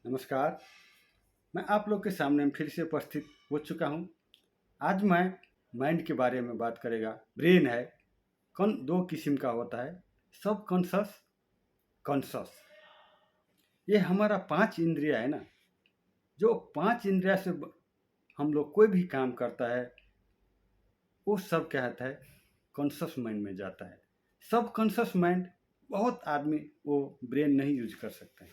नमस्कार। मैं आप लोग के सामने फिर से उपस्थित हो चुका हूँ। आज मैं माइंड के बारे में बात करेगा। ब्रेन है कौन दो किस्म का होता है, सब कॉन्शस, कॉन्शस। ये हमारा 5 इंद्रिया है ना, जो 5 इंद्रिया से हम लोग कोई भी काम करता है वो सब क्या होता है, कॉन्शस माइंड में जाता है। सब कॉन्शस माइंड बहुत आदमी वो ब्रेन नहीं यूज कर सकते हैं।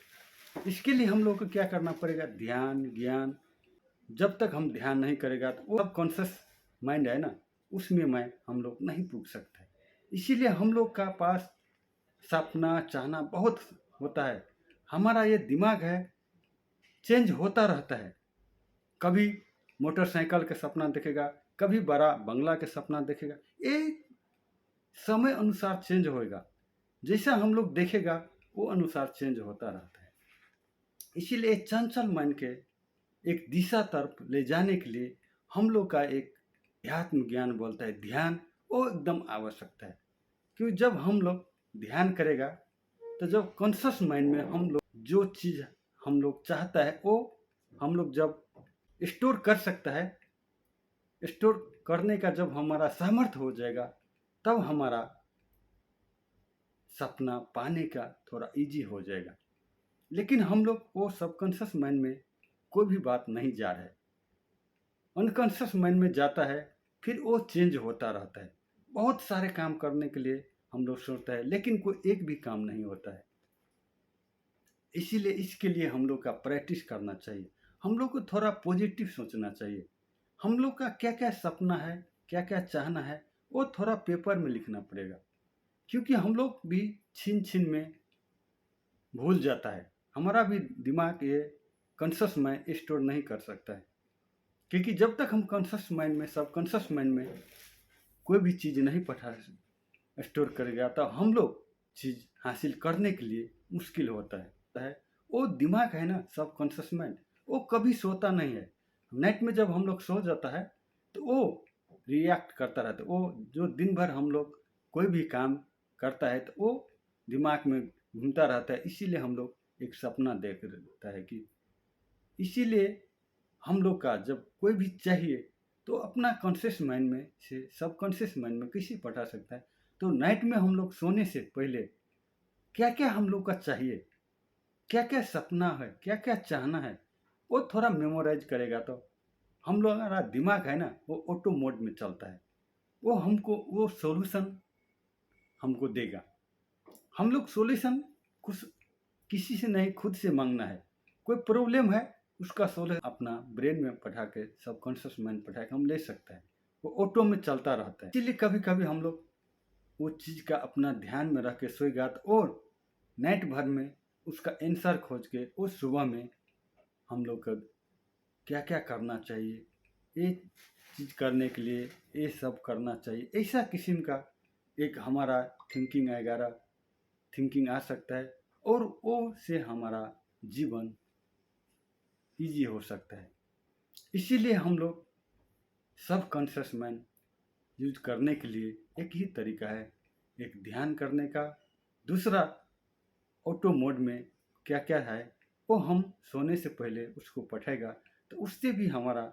इसके लिए हम लोग को क्या करना पड़ेगा, ध्यान ज्ञान। जब तक हम ध्यान नहीं करेगा तो वो सब कॉन्शियस माइंड है ना, उसमें मैं हम लोग नहीं पूछ सकते। इसीलिए हम लोग का पास सपना चाहना बहुत होता है। हमारा ये दिमाग है, चेंज होता रहता है। कभी मोटरसाइकिल का सपना देखेगा, कभी बड़ा बंगला के सपना देखेगा। ये समय अनुसार चेंज होएगा। जैसा हम लोग देखेगा वो अनुसार चेंज होता रहता है। इसीलिए चंचल मन के एक दिशा तरफ ले जाने के लिए हम लोग का एक अध्यात्म ज्ञान बोलता है ध्यान, वो एकदम आवश्यकता है। क्योंकि जब हम लोग ध्यान करेगा तो जब कॉन्शियस माइंड में हम लोग जो चीज़ हम लोग चाहता है वो हम लोग जब स्टोर कर सकता है, स्टोर करने का जब हमारा सामर्थ्य हो जाएगा तब हमारा सपना पाने का थोड़ा इजी हो जाएगा। लेकिन हम लोग वो सबकॉन्शियस माइंड में कोई भी बात नहीं जा रहा है, अनकॉन्शियस माइंड में जाता है। फिर वो चेंज होता रहता है। बहुत सारे काम करने के लिए हम लोग सोचते हैं लेकिन कोई एक भी काम नहीं होता है। इसीलिए इसके लिए हम लोग का प्रैक्टिस करना चाहिए। हम लोग को थोड़ा पॉजिटिव सोचना चाहिए। हम लोग का क्या क्या सपना है, क्या क्या चाहना है, वो थोड़ा पेपर में लिखना पड़ेगा। क्योंकि हम लोग भी छीन छीन में भूल जाता है। हमारा भी दिमाग ये कॉन्शियस माइंड स्टोर नहीं कर सकता है। क्योंकि जब तक हम कॉन्शियस माइंड में सबकॉन्शियस माइंड में कोई भी चीज़ नहीं पढ़ा स्टोर करेगा तो हम लोग चीज़ हासिल करने के लिए मुश्किल होता है। वो दिमाग है ना, सबकॉन्शियस माइंड, वो कभी सोता नहीं है। नाइट में जब हम लोग सो जाता है तो वो रिएक्ट करता रहता है। वो जो दिन भर हम लोग कोई भी काम करता है तो वो दिमाग में घूमता रहता है। इसीलिए हम लोग एक सपना देख रहता है कि इसीलिए हम लोग का जब कोई भी चाहिए तो अपना कॉन्शियस माइंड में से सबकॉन्शियस माइंड में कैसे पढ़ा सकता है। तो नाइट में हम लोग सोने से पहले क्या क्या हम लोग का चाहिए, क्या क्या सपना है, क्या क्या चाहना है, वो थोड़ा मेमोराइज करेगा तो हम लोग हमारा दिमाग है ना वो ऑटो मोड में चलता है। वो हमको वो सॉल्यूशन हमको देगा। हम लोग सॉल्यूशन कुछ किसी से नहीं, खुद से मांगना है। कोई प्रॉब्लम है उसका सॉल्यूशन अपना ब्रेन में पढ़ा के, सबकॉन्शियस माइंड पढ़ा के हम ले सकते हैं। वो ऑटो में चलता रहता है। इसीलिए कभी कभी हम लोग वो चीज़ का अपना ध्यान में रख के सोएगा तो और नाइट भर में उसका आंसर खोज के उस सुबह में हम लोग को क्या क्या करना चाहिए, ये चीज़ करने के लिए ये सब करना चाहिए, ऐसा किस्म का एक हमारा थिंकिंग आ सकता है। और वो से हमारा जीवन इजी हो सकता है। इसीलिए हम लोग सब कॉन्शियस माइंड यूज करने के लिए एक ही तरीका है, एक ध्यान करने का। दूसरा ऑटो मोड में क्या क्या है वो हम सोने से पहले उसको पढ़ेगा तो उससे भी हमारा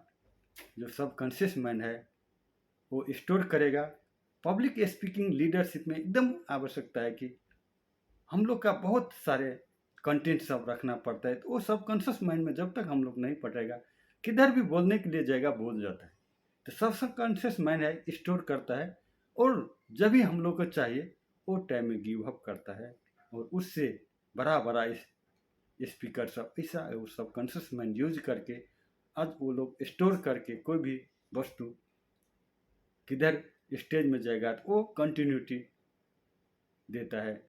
जो सब कॉन्शियस माइंड है वो स्टोर करेगा। पब्लिक स्पीकिंग लीडरशिप में एकदम आवश्यकता है कि हम लोग का बहुत सारे कंटेंट सब रखना पड़ता है। तो वो सब कॉन्शियस माइंड में जब तक हम लोग नहीं पढ़ेगा, किधर भी बोलने के लिए जाएगा भूल जाता है। तो सब कॉन्शियस माइंड है स्टोर करता है और जब भी हम लोग को चाहिए वो टाइम में गिव अप करता है। और उससे बड़ा बड़ा स्पीकर सब ऐसा वो सब कॉन्शियस माइंड यूज करके आज वो लोग स्टोर करके कोई भी वस्तु किधर स्टेज में जाएगा तो वो कंटिन्यूटी देता है।